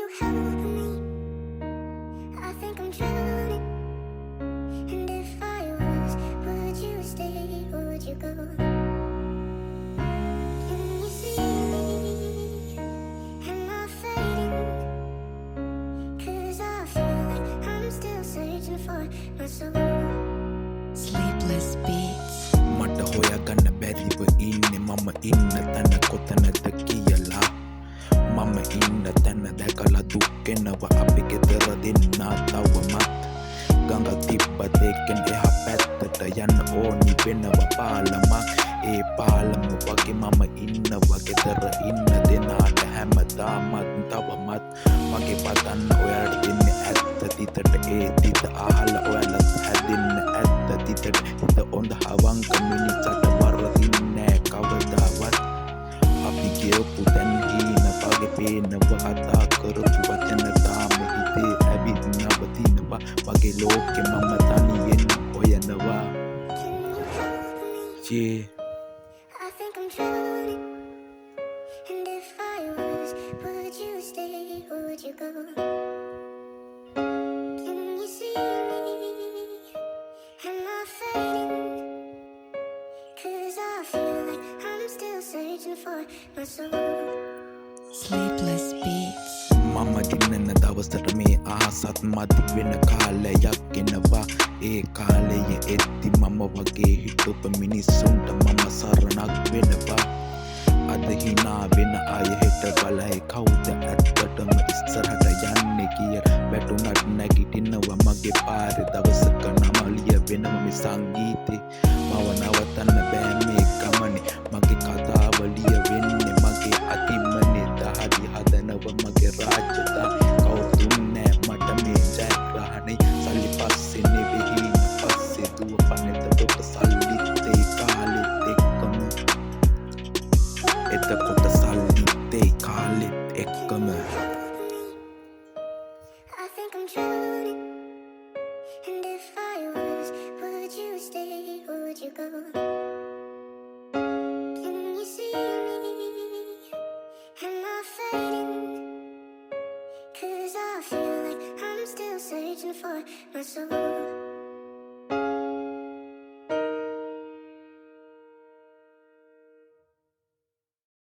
you help me? I think I'm drowning. And if I was, would you stay or would you go? Can you see me? Am I fading? 'Cause I feel like I'm still searching for my soul. Sleepless beats. මට හොයාගන්න බැරිව ඉන්නේ මම ඉන්න තැන කොතනද කියලා මම ඉන්න තැන දැකලා දුක්කෙනවා අපි ගෙදර දෙන්නා තවමත් ගඟ තිබ්බතේකෙන් එහා පැත්තට යන්න ඕනි වෙනවා පාලමක් ඒ පාලම වගේ මම ඉන්නවා ගෙදර ඉන්න දෙනාට හැමදාමත් තවමත් මගේ පතන්න ඔයාලට දෙන්නේ ඇත්ත තිතට ඒ තිත අහලා ඔයාලත් හැදෙන්න ඇත්ත තිතට හිත ඔඳ හවංක මිනිසට වරදින්නේ කවදාවත් අපි කියපු තැන් හීන වගේ පේනවා කතා කරපු වචන තාම හිතේ ඇවිත් නවතිනවා මගේ ලෝකෙ මම තනියෙන් හොයනවා yeah. I think I'm drowning. And if I was, would you stay or would you go? Can you see me? Am I fading? 'Cause I feel like I'm still searching for my soul. Sleepless beats. මම දිනන දවසට මේ ආසත් මදි වෙන කාලයක් එනවා ඒ කාලයේ එද්දි මම වගේ හිටපු මිනිස්සුන්ට මම සරණක් වෙනවා අද හිනා වෙන අය හෙට බලයි කවුද ඇත්තටම ඉස්සරහට යන්නේ කිය වැටුණත් නැගිටිනවා මගේ පාරේ දවසක නමලිය වෙනම මේ සංගීතේ මව නවතන්න බෑ මේ ගමනේ මගේ කතාව ලියවෙන්නේ මගේ අතිමනේ දහඩි හදනව මගේ රාජ්‍යතා කවුරුන්නේ මට මේ ජයග්‍රහණේ සල්ලි පස්සේ නෙවෙයි පස්සේ දුව පනෙතට සල්ලිත් ඒ කාලෙත් එක්කම එතකොට සල්ලිත් ඒ කාලෙත් එක්කම I think I'm drowning. And if I was, would you stay or would you go? Can you see me? Am I fading? 'Cause I feel like I'm still searching for my soul.